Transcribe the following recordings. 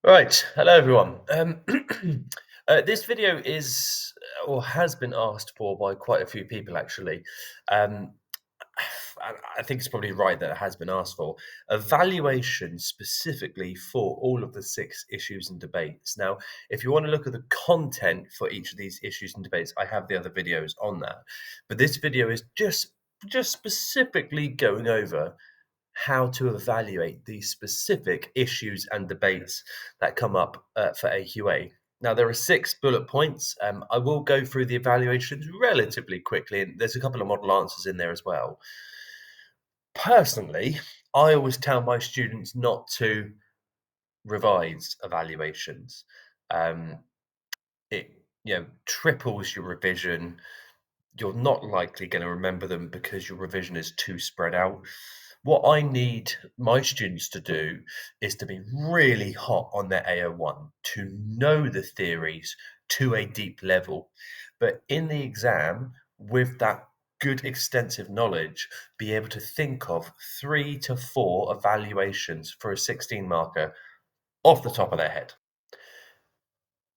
Right, hello everyone. This video is or has been asked for by quite a few people actually. Um, I think it's probably right that it has been asked for. Evaluation specifically for all of the six issues and debates. Now, if you want to look at the content for each of these issues and debates, I have the other videos on that. But this video is just specifically going over how to evaluate these specific issues and debates that come up for AQA. Now, there are six bullet points. I will go through the evaluations relatively quickly, and there's a couple of model answers in there as well. Personally, I always tell my students not to revise evaluations. Um, it triples your revision. You're not likely going to remember them because your revision is too spread out. What I need my students to do is to be really hot on their AO1, to know the theories to a deep level. But in the exam, with that good extensive knowledge, be able to think of 3 to 4 evaluations for a 16 marker off the top of their head.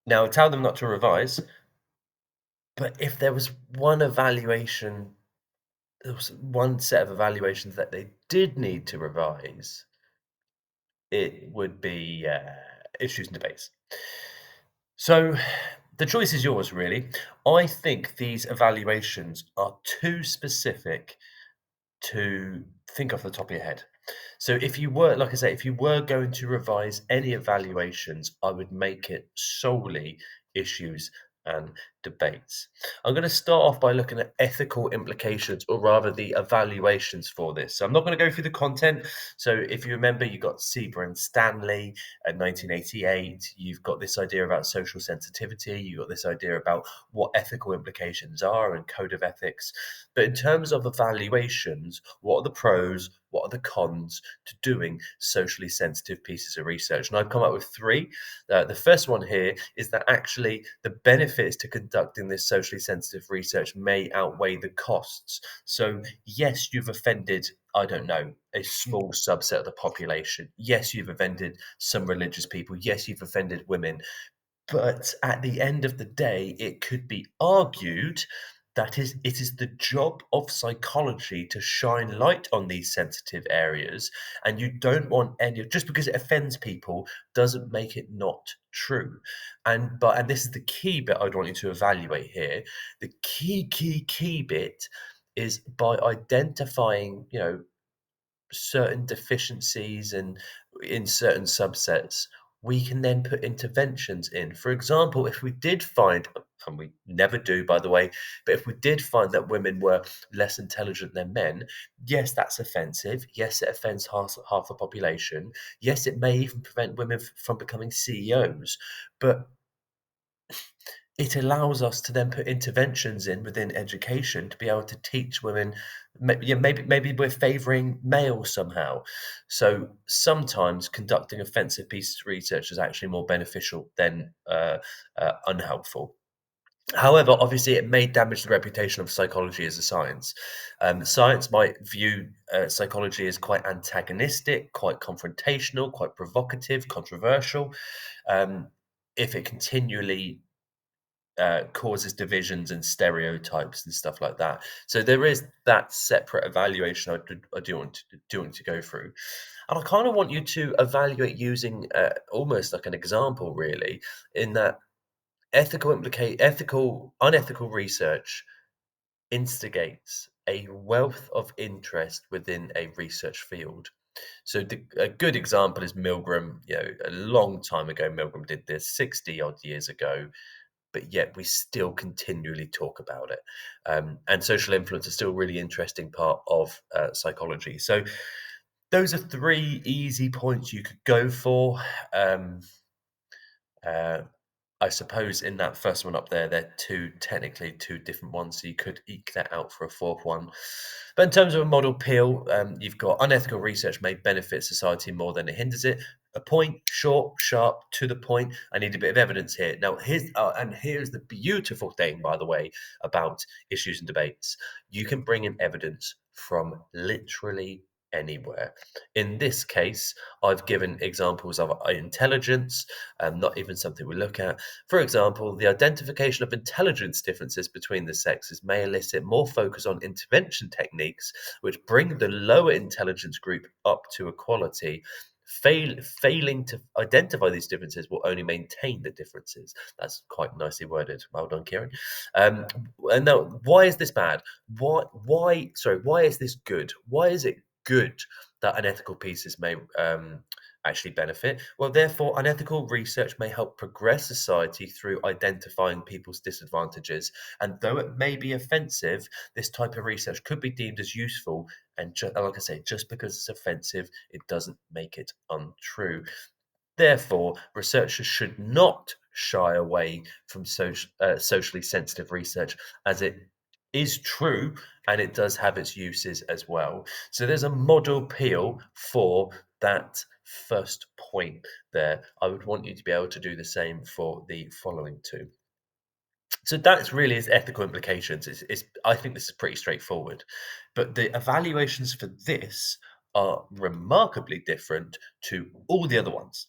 Now, tell them not to revise, but if there was one evaluation there was one set of evaluations that they did need to revise, it would be issues and debates. So the choice is yours, really. I think these evaluations are too specific to think off the top of your head. So if you were, like I say, if you were going to revise any evaluations, I would make it solely issues and debates. I'm going to start off by looking at ethical implications, or rather the evaluations for this. So I'm not going to go through the content. So if you remember, you got Sieber and Stanley in 1988. You've got this idea about social sensitivity. You've got this idea about what ethical implications are and code of ethics. But in terms of evaluations, what are the pros? What are the cons to doing socially sensitive pieces of research? And I've come up with three. The first one here is that actually the benefits to conducting this socially sensitive research may outweigh the costs. So, yes, you've offended, I don't know, a small subset of the population. Yes, you've offended some religious people. Yes, you've offended women. But at the end of the day, it could be argued that it is the job of psychology to shine light on these sensitive areas, and you don't want any just because it offends people doesn't make it not true. And this is the key bit I'd want you to evaluate here. The key bit is by identifying, certain deficiencies and in certain subsets, we can then put interventions in. For example, if we did find, and we never do, by the way, but if we did find that women were less intelligent than men, yes, that's offensive. Yes, it offends half the population. Yes, it may even prevent women from becoming CEOs. But it allows us to then put interventions in within education to be able to teach women. Maybe we're favouring males somehow. So sometimes conducting offensive pieces of research is actually more beneficial than unhelpful. However, obviously, it may damage the reputation of psychology as a science. Science might view psychology as quite antagonistic, quite confrontational, quite provocative, controversial. Um, if it continually causes divisions and stereotypes and stuff like that. So there is that separate evaluation I do want to go through, and I kind of want you to evaluate using almost like an example, really, in that unethical research instigates a wealth of interest within a research field. So a good example is Milgram. A long time ago, Milgram did this 60 odd years ago, but yet we still continually talk about it. And social influence is still a really interesting part of psychology. So those are three easy points you could go for. Um, uh, I suppose in that first one up there, they're technically two different ones, so you could eke that out for a fourth one. But in terms of a model peel, you've got unethical research may benefit society more than it hinders it. A point, short, sharp, to the point. I need a bit of evidence here. Now, here's the beautiful thing, by the way, about issues and debates. You can bring in evidence from literally anywhere. In this case, I've given examples of intelligence, not even something we look at. For example, the identification of intelligence differences between the sexes may elicit more focus on intervention techniques, which bring the lower intelligence group up to equality. Failing to identify these differences will only maintain the differences. That's quite nicely worded. Well done, Kieran. Um, and now, why is this bad? Why is this good? Why is it good that unethical pieces may actually benefit? Well, therefore, unethical research may help progress society through identifying people's disadvantages. And though it may be offensive, this type of research could be deemed as useful. And like I say, just because it's offensive, it doesn't make it untrue. Therefore, researchers should not shy away from socially sensitive research, as it is true and it does have its uses as well. So there's a model appeal for that first point there. I would want you to be able to do the same for the following two. So that's really its ethical implications. I think this is pretty straightforward. But the evaluations for this are remarkably different to all the other ones.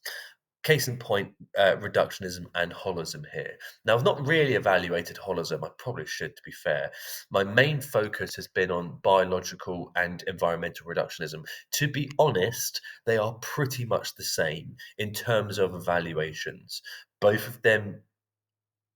Case in point, reductionism and holism here. Now, I've not really evaluated holism. I probably should, to be fair. My main focus has been on biological and environmental reductionism. To be honest, they are pretty much the same in terms of evaluations. Both of them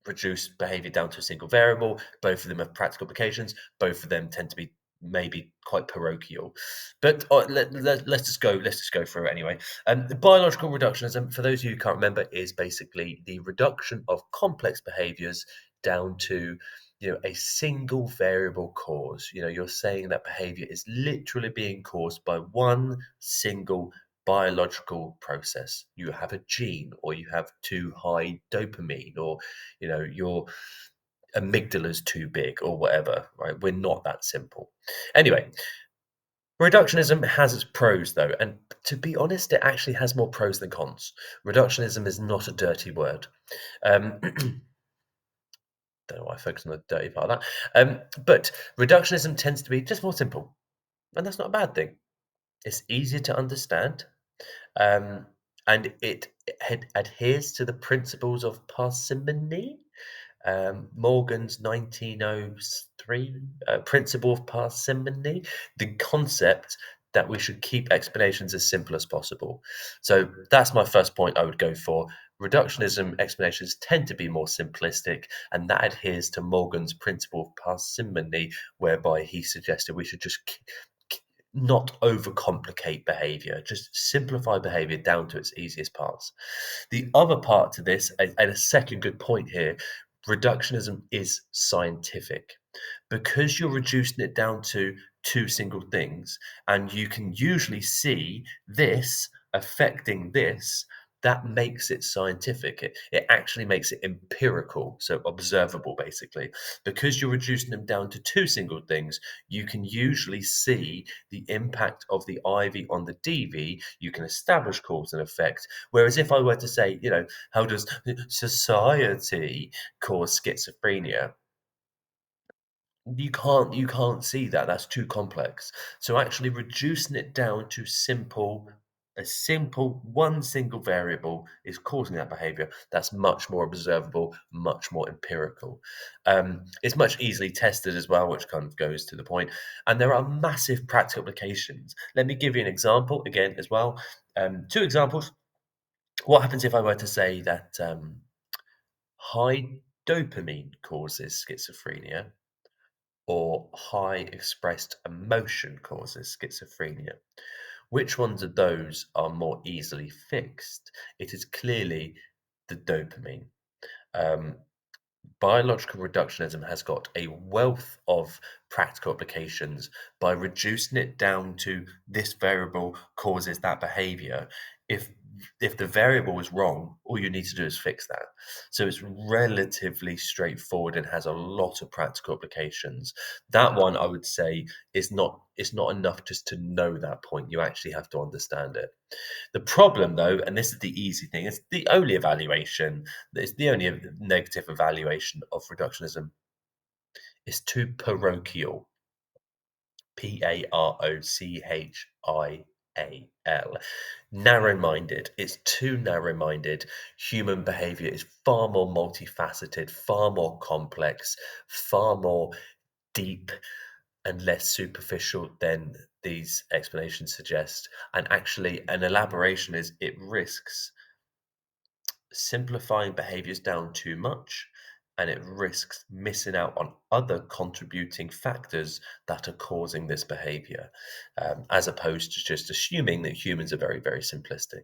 reduce behavior down to a single variable. Both of them have practical applications. Both of them tend to be maybe quite parochial. But let's just go. Let's just go through it anyway. The biological reductionism, for those of you who can't remember, is basically the reduction of complex behaviors down to a single variable cause. You're saying that behavior is literally being caused by one single biological process. You have a gene, or you have too high dopamine, or your amygdala's too big, or whatever, right? We're not that simple. Anyway, reductionism has its pros, though, and to be honest, it actually has more pros than cons. Reductionism is not a dirty word. Don't know why I focus on the dirty part of that. But reductionism tends to be just more simple, and that's not a bad thing. It's easier to understand, um, and it adheres to the principles of parsimony. Morgan's 1903 principle of parsimony, the concept that we should keep explanations as simple as possible. So that's my first point I would go for. Reductionism explanations tend to be more simplistic, and that adheres to Morgan's principle of parsimony, whereby he suggested we should just not overcomplicate behavior, just simplify behavior down to its easiest parts. The other part to this, and a second good point here, reductionism is scientific. Because you're reducing it down to two single things, and you can usually see this affecting this, that makes it scientific. It actually makes it empirical, so observable, basically. Because you're reducing them down to two single things, you can usually see the impact of the IV on the DV. You can establish cause and effect. Whereas if I were to say, how does society cause schizophrenia? You can't see that. That's too complex. So actually reducing it down to a simple one single variable is causing that behavior. That's much more observable, much more empirical. It's much easily tested as well, which kind of goes to the point. And there are massive practical applications. Let me give you an example again as well. Two examples. What happens if I were to say that high dopamine causes schizophrenia, or high expressed emotion causes schizophrenia? Which ones of those are more easily fixed? It is clearly the dopamine. Um, Biological reductionism has got a wealth of practical applications by reducing it down to this variable causes that behavior. If the variable is wrong, all you need to do is fix that. So it's relatively straightforward and has a lot of practical applications. That one I would say it's not enough just to know that point. You actually have to understand it. The problem, though, and this is the easy thing, it's the only evaluation, it's the only negative evaluation of reductionism, is too parochial. Parochial. Narrow-minded. It's too narrow-minded. Human behavior is far more multifaceted, far more complex, far more deep and less superficial than these explanations suggest. And actually, an elaboration is it risks simplifying behaviors down too much, and it risks missing out on other contributing factors that are causing this behavior, as opposed to just assuming that humans are very, very simplistic.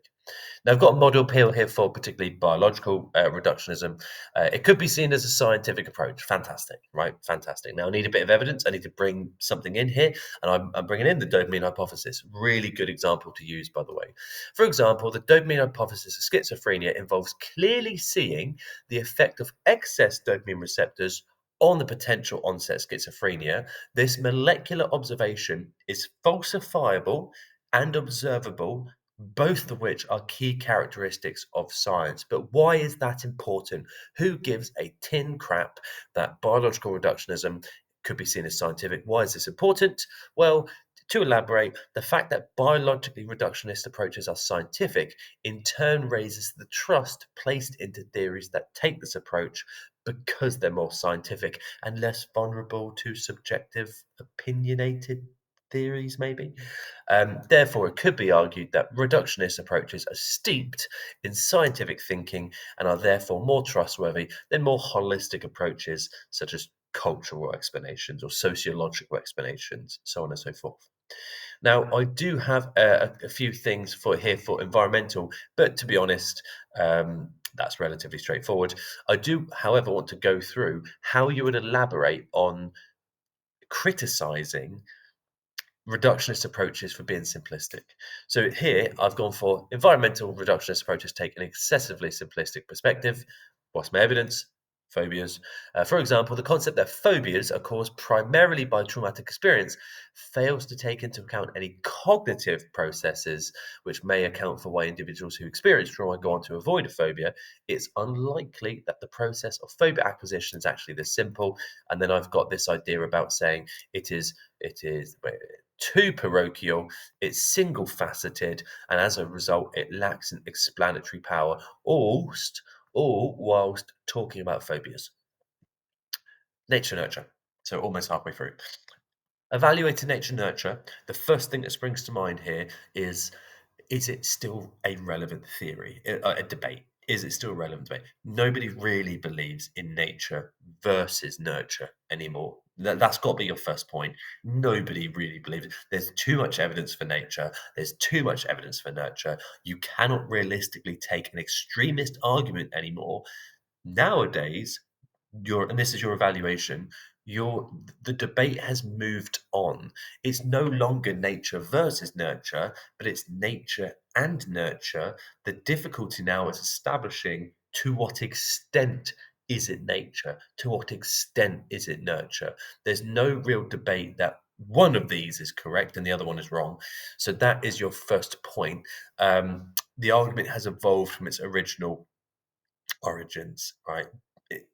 Now, I've got a model appeal here for particularly biological reductionism. It could be seen as a scientific approach. Fantastic, right? Fantastic. Now, I need a bit of evidence. I need to bring something in here, and I'm bringing in the dopamine hypothesis. Really good example to use, by the way. For example, the dopamine hypothesis of schizophrenia involves clearly seeing the effect of excess dopamine receptors on the potential onset schizophrenia. This molecular observation is falsifiable and observable, both of which are key characteristics of science. But why is that important? Who gives a tin crap that biological reductionism could be seen as scientific? Why is this important? Well, to elaborate, the fact that biologically reductionist approaches are scientific in turn raises the trust placed into theories that take this approach because they're more scientific and less vulnerable to subjective, opinionated theories, maybe. Therefore, it could be argued that reductionist approaches are steeped in scientific thinking and are therefore more trustworthy than more holistic approaches such as cultural explanations or sociological explanations, so on and so forth. Now, I do have a few things for here for environmental, but to be honest, that's relatively straightforward. I do, however, want to go through how you would elaborate on criticizing reductionist approaches for being simplistic. So here I've gone for environmental reductionist approaches take an excessively simplistic perspective. What's my evidence? Phobias. For example, the concept that phobias are caused primarily by traumatic experience fails to take into account any cognitive processes which may account for why individuals who experience trauma go on to avoid a phobia. It's unlikely that the process of phobia acquisition is actually this simple. And then I've got this idea about saying it is too parochial, it's single faceted, and as a result, it lacks an explanatory power, all whilst talking about phobias. Nature nurture. So almost halfway through. Evaluating nature nurture, the first thing that springs to mind here is it still a relevant theory, a debate? Is it still a relevant debate? Nobody really believes in nature versus nurture anymore. That's got to be your first point. Nobody really believes it. There's too much evidence for nature. There's too much evidence for nurture. You cannot realistically take an extremist argument anymore. Nowadays, and this is your evaluation, the debate has moved on. It's no longer nature versus nurture, but it's nature and nurture. The difficulty now is establishing to what extent is it nature, to what extent is it nurture. There's no real debate that one of these is correct and the other one is wrong. So that is your first point. The argument has evolved from its original origins, right? It,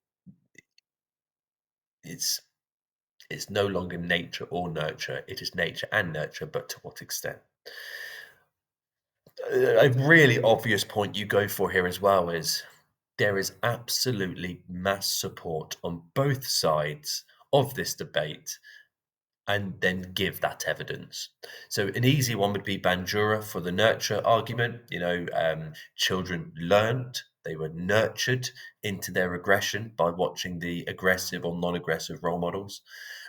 it's It's no longer nature or nurture. It is nature and nurture, but to what extent? A really obvious point you go for here as well is there is absolutely mass support on both sides of this debate and then give that evidence. So an easy one would be Bandura for the nurture argument. Children learned, they were nurtured into their aggression by watching the aggressive or non-aggressive role models.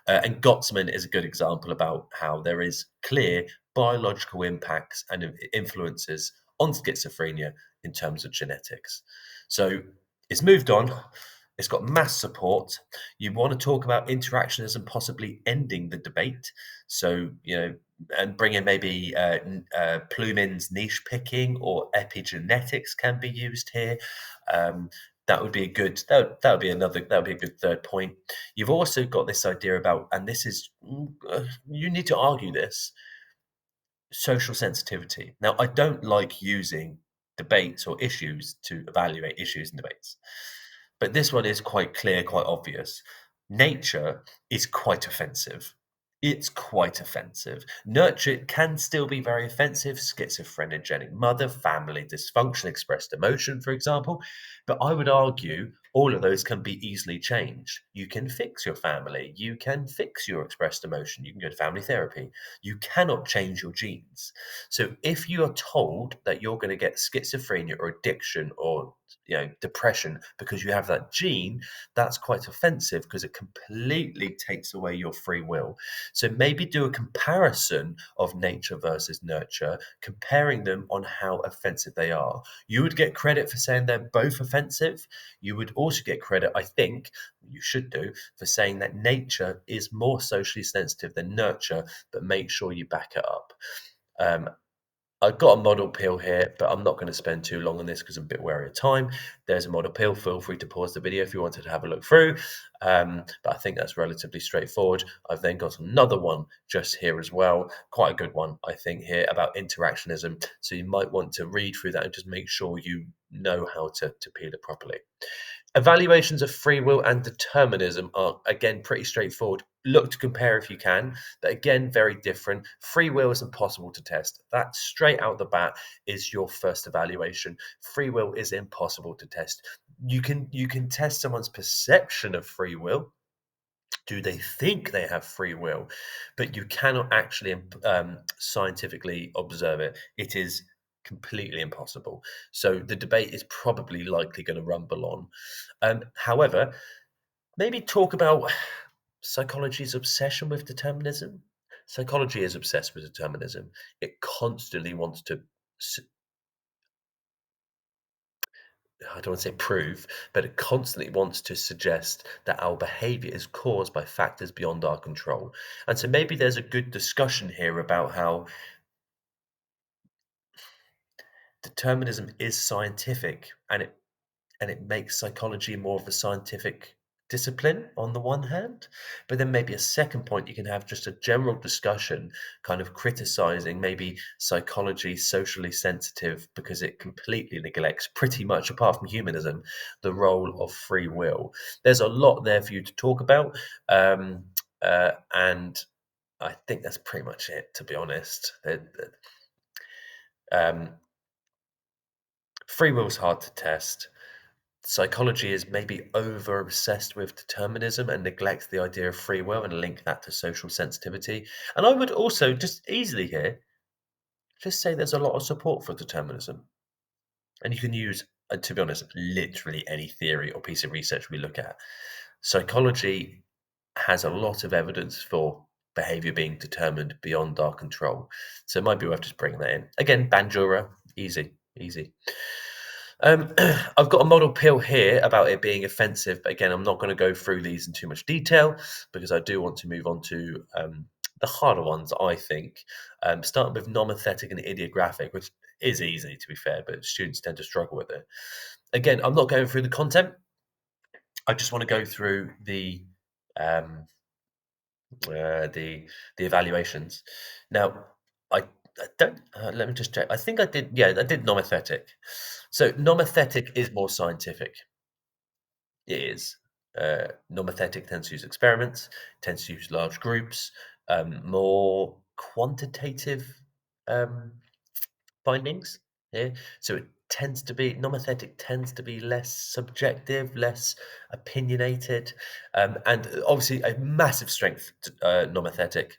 And Gottsman is a good example about how there is clear biological impacts and influences on schizophrenia in terms of genetics. So it's moved on. It's got mass support. You want to talk about interactionism possibly ending the debate. So, and bring in maybe Plumin's niche picking or epigenetics can be used here. That would be a good, that would be a good third point. You've also got this idea about, and this is, you need to argue this, social sensitivity. Now, I don't like using debates or issues to evaluate issues and debates. But this one is quite clear, quite obvious. Nature is quite offensive. It's quite offensive. Nurture can still be very offensive. Schizophrenic mother, family dysfunction, expressed emotion, for example. But I would argue all of those can be easily changed. You can fix your family. You can fix your expressed emotion. You can go to family therapy. You cannot change your genes. So if you are told that you're going to get schizophrenia or addiction or depression because you have that gene, that's quite offensive because it completely takes away your free will. So maybe do a comparison of nature versus nurture, comparing them on how offensive they are. You would get credit for saying they're both offensive. You would also get credit, I think, you should do, for saying that nature is more socially sensitive than nurture, but make sure you back it up. Um, I've got a model pill here, but I'm not going to spend too long on this because I'm a bit wary of time. There's a model pill. Feel free to pause the video if you wanted to have a look through. But I think that's relatively straightforward. I've then got another one just here as well. Quite a good one, I think, here about interactionism. So you might want to read through that and just make sure you know how to peel it properly. Evaluations of free will and determinism are, again, pretty straightforward. Look to compare if you can. But again, very different. Free will is impossible to test. That straight out the bat is your first evaluation. Free will is impossible to test. You can test someone's perception of free will. Do they think they have free will? But you cannot actually scientifically observe it. It is completely impossible. So the debate is probably likely going to rumble on. However, maybe talk about psychology's obsession with determinism. Psychology is obsessed with determinism. It constantly wants to, I don't want to say prove, but it constantly wants to suggest that our behavior is caused by factors beyond our control. And so maybe there's a good discussion here about how determinism is scientific and it makes psychology more of a scientific discipline on the one hand, but then maybe a second point you can have just a general discussion kind of criticizing maybe psychology socially sensitive because it completely neglects, pretty much apart from humanism, the role of free will. There's a lot there for you to talk about, and I think that's pretty much it, to be honest. Um, Free will is hard to test. Psychology is maybe over obsessed with determinism and neglects the idea of free will and link that to social sensitivity. And I would also just easily here just say there's a lot of support for determinism. And you can use, to be honest, literally any theory or piece of research we look at. Psychology has a lot of evidence for behavior being determined beyond our control. So it might be worth just bringing that in. Again, Bandura, easy, easy. I've got a model pill here about it being offensive, but again, I'm not going to go through these in too much detail because I do want to move on to the harder ones, I think. Starting with nomothetic and idiographic, which is easy to be fair, but students tend to struggle with it. Again, I'm not going through the content. I just want to go through um, the evaluations. Now, I don't. Let me just check. I think I did. Yeah, I did nomothetic. So nomothetic is more scientific. It is. Nomothetic tends to use experiments, tends to use large groups, more quantitative um, findings here. So it tends to be nomothetic tends to be less subjective, less opinionated, and obviously a massive strength to nomothetic.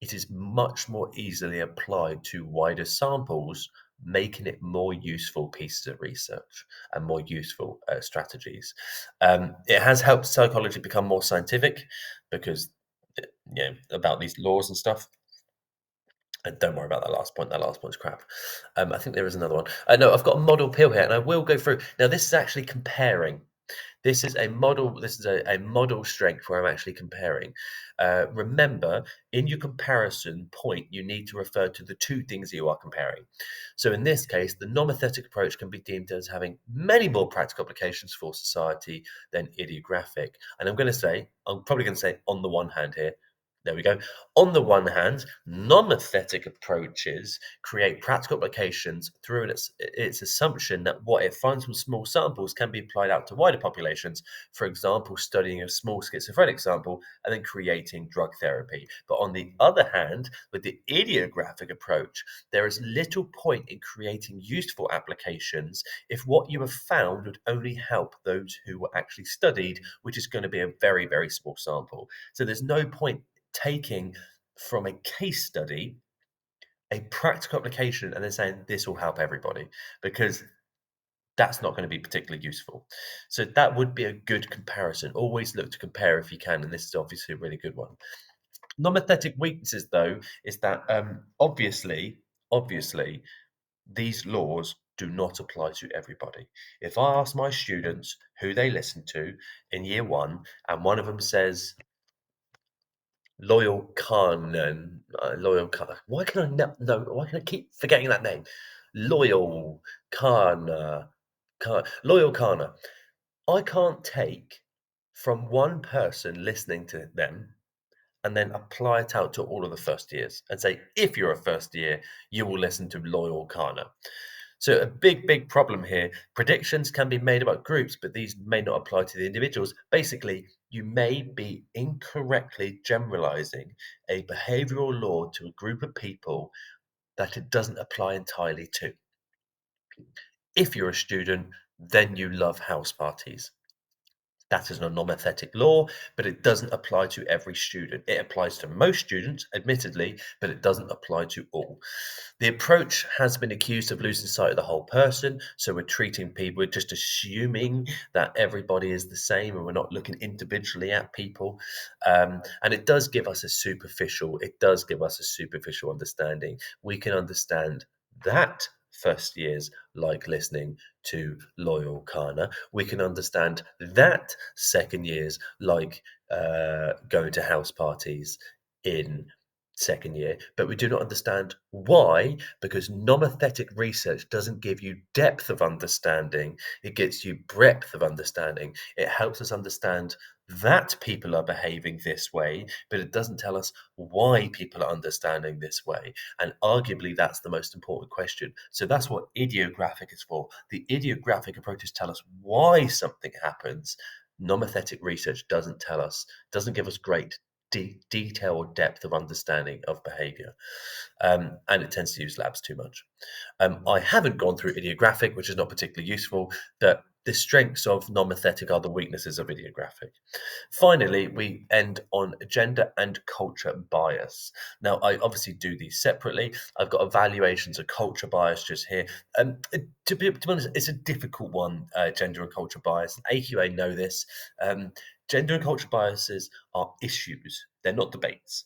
It is much more easily applied to wider samples, making it more useful pieces of research and more useful strategies. It has helped psychology become more scientific because, about these laws and stuff. And don't worry about that last point. That last point's crap. I think there is another one. No, I've got a model pill here, and I will go through. Now, this is actually comparing. This is a model. This is a model strength where I'm actually comparing. Remember, in your comparison point, you need to refer to the two things you are comparing. So in this case, the nomothetic approach can be deemed as having many more practical applications for society than idiographic. And I'm probably going to say, on the one hand here, There we go. On the one hand, nomothetic approaches create practical applications through its assumption that what it finds from small samples can be applied out to wider populations. For example, studying a small schizophrenic sample and then creating drug therapy. But on the other hand, with the idiographic approach, there is little point in creating useful applications if what you have found would only help those who were actually studied, which is going to be a very, very small sample. So there's no point taking from a case study a practical application and then saying this will help everybody, because that's not going to be particularly useful. So that would be a good comparison. Always look to compare if you can, and this is obviously a really good one. Nomothetic weaknesses, though, is that obviously, these laws do not apply to everybody. If I ask my students who they listen to in year one, and one of them says Loyal Khan, Loyal Khan. Why can I no? Why can I keep forgetting that name? Loyal Khan, Loyal Kana. I can't take from one person listening to them and then apply it out to all of the first years and say, if you're a first year, you will listen to Loyal Kana. So a big problem here. Predictions can be made about groups, but these may not apply to the individuals. Basically, you may be incorrectly generalizing a behavioral law to a group of people that it doesn't apply entirely to. If you're a student, then you love house parties. That is a nomothetic law, but it doesn't apply to every student. It applies to most students, admittedly, but it doesn't apply to all. The approach has been accused of losing sight of the whole person. So we're treating people, we're just assuming that everybody is the same and we're not looking individually at people. And it does give us a superficial understanding. We can understand that first years like listening to Loyal Kana. We can understand that second years like going to house parties in second year, but we do not understand why, because nomothetic research doesn't give you depth of understanding, it gives you breadth of understanding. It helps us understand that people are behaving this way, but it doesn't tell us why people are understanding this way. And arguably, that's the most important question. So that's what idiographic is for. The idiographic approaches tell us why something happens. Nomothetic research doesn't give us great detail or depth of understanding of behavior. And it tends to use labs too much. I haven't gone through idiographic, which is not particularly useful, but the strengths of nomothetic are the weaknesses of idiographic. Finally, we end on gender and culture bias. Now, I obviously do these separately. I've got evaluations of culture bias just here. To be honest, it's a difficult one, gender and culture bias. AQA know this. Gender and culture biases are issues, they're not debates.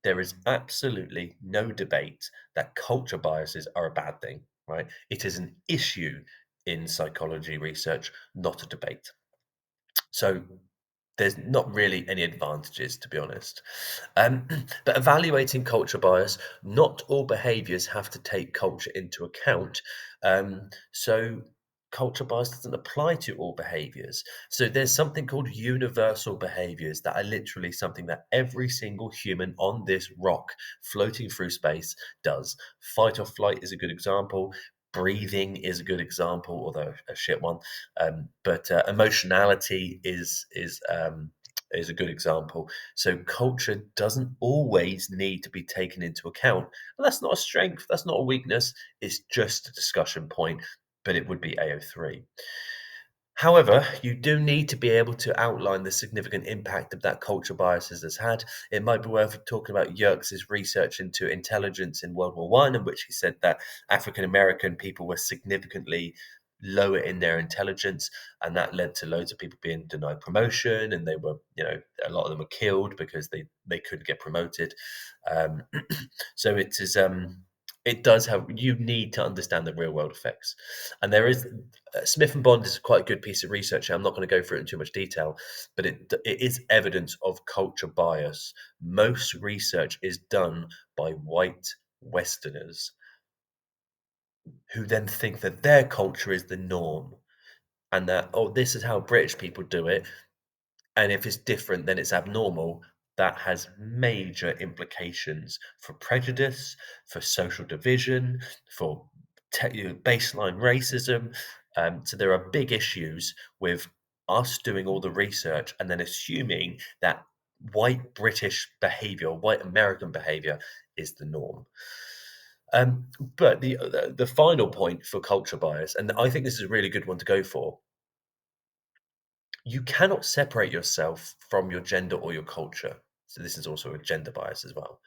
There is absolutely no debate that culture biases are a bad thing, right? It is an issue in psychology research, not a debate. So there's not really any advantages, to be honest. Um, but evaluating culture bias, not all behaviors have to take culture into account. So culture bias doesn't apply to all behaviors. So there's something called universal behaviors that are literally something that every single human on this rock floating through space does. Fight or flight is a good example. Breathing is a good example, although a shit one. But emotionality is a good example. So culture doesn't always need to be taken into account. And that's not a strength. That's not a weakness. It's just a discussion point. But it would be AO3. However, you do need to be able to outline the significant impact of that culture biases has had. It might be worth talking about Yerkes's research into intelligence in World War One, in which he said that African American people were significantly lower in their intelligence, and that led to loads of people being denied promotion, and they were, a lot of them were killed because they couldn't get promoted. Um, so it does have, you need to understand the real world effects, and there is Smith and Bond is quite a good piece of research. I'm not going to go through it in too much detail, but it is evidence of culture bias. Most research is done by white Westerners who then think that their culture is the norm and that, oh, this is how British people do it. And if it's different, then it's abnormal. that has major implications for prejudice, for social division, for baseline racism. So there are big issues with us doing all the research and then assuming that white British behavior, white American behavior is the norm. But the final point for culture bias, and I think this is a really good one to go for, you cannot separate yourself from your gender or your culture. So this is also a gender bias as well.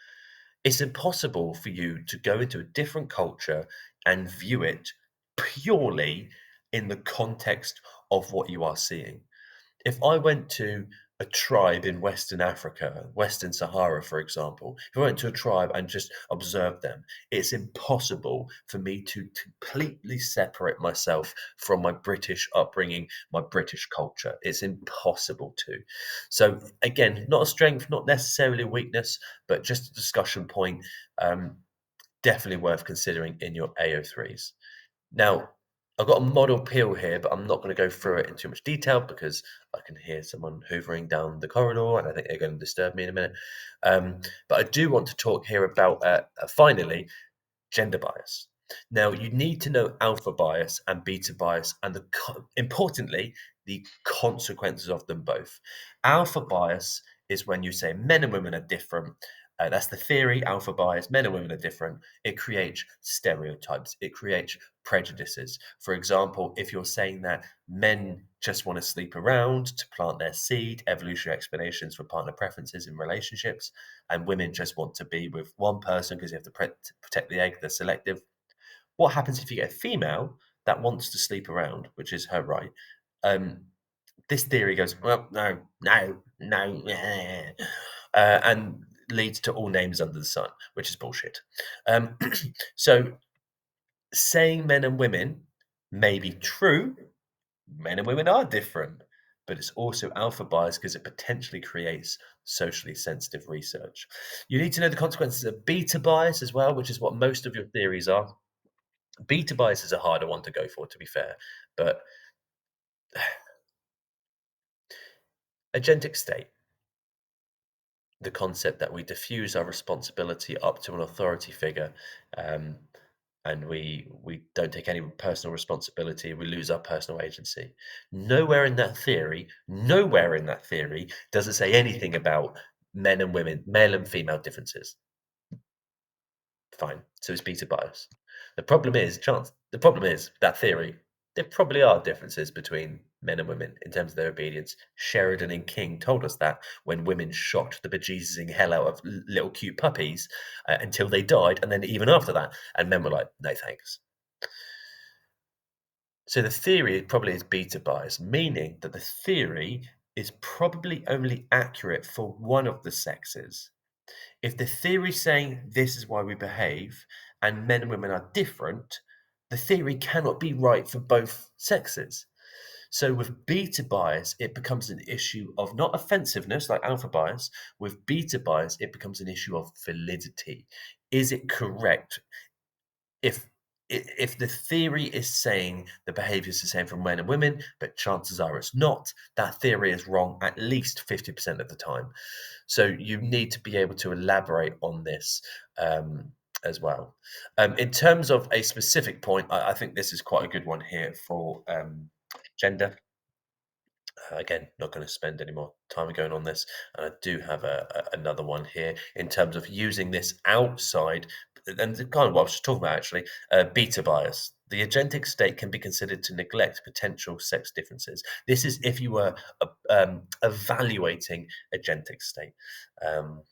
It's impossible for you to go into a different culture and view it purely in the context of what you are seeing. If I went to a tribe in Western Africa, Western Sahara, for example, if I went to a tribe and just observed them, it's impossible for me to completely separate myself from my British upbringing, my British culture. It's impossible to. So, again, not a strength, not necessarily a weakness, but just a discussion point. Um, Definitely worth considering in your AO3s. Now, I've got a model peel here, but I'm not going to go through it in too much detail because I can hear someone hoovering down the corridor and I think they're going to disturb me in a minute. But I do want to talk here about, finally, gender bias. Now, you need to know alpha bias and beta bias, and importantly, the consequences of them both. Alpha bias is when you say men and women are different. That's the theory, alpha bias, men and women are different. It creates stereotypes, it creates prejudices. For example, if you're saying that men just want to sleep around to plant their seed, evolutionary explanations for partner preferences in relationships, and women just want to be with one person because you have to protect the egg, they're selective. What happens if you get a female that wants to sleep around, which is her right? Um, this theory goes, well, no, no, no, and leads to all names under the sun, which is bullshit. Um, so saying men and women may be true, men and women are different, but it's also alpha bias because it potentially creates socially sensitive research. You need to know the consequences of beta bias as well, which is what most of your theories are. Beta bias is a harder one to go for, to be fair, but agentic state, the concept that we diffuse our responsibility up to an authority figure, um, and we don't take any personal responsibility, we lose our personal agency. Nowhere in that theory does it say anything about men and women, male and female differences. Fine. So it's beta bias. The problem is that theory, there probably are differences between men and women in terms of their obedience. Sheridan and King told us that when women shocked the bejesusing hell out of little cute puppies until they died, and then even after that, and men were like, no thanks. So the theory probably is beta bias, meaning that the theory is probably only accurate for one of the sexes. If the theory is saying this is why we behave and men and women are different, the theory cannot be right for both sexes. So with beta bias, it becomes an issue of not offensiveness like alpha bias. With beta bias, it becomes an issue of validity. Is it correct? If if the theory is saying the behavior is the same from men and women, but chances are it's not, that theory is wrong at least 50% of the time. So you need to be able to elaborate on this as well. In terms of a specific point, I think this is quite a good one here for gender. Again, not going to spend any more time going on this. And I do have another one here in terms of using this outside, and kind of what I was just talking about actually, beta bias. The agentic state can be considered to neglect potential sex differences. This is if you were evaluating agentic state. Um,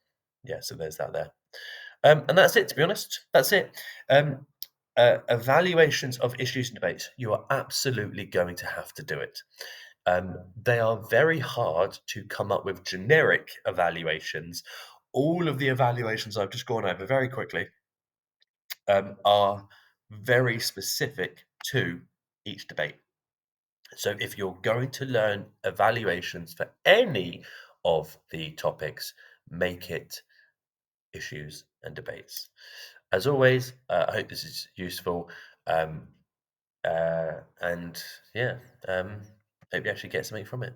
yeah, so there's that there. And that's it, to be honest. That's it. Evaluations of issues and debates. You are absolutely going to have to do it. They are very hard to come up with generic evaluations. All of the evaluations I've just gone over very quickly are very specific to each debate. So if you're going to learn evaluations for any of the topics, make it issues and debates. As always, I hope this is useful. And yeah, hope you actually get something from it.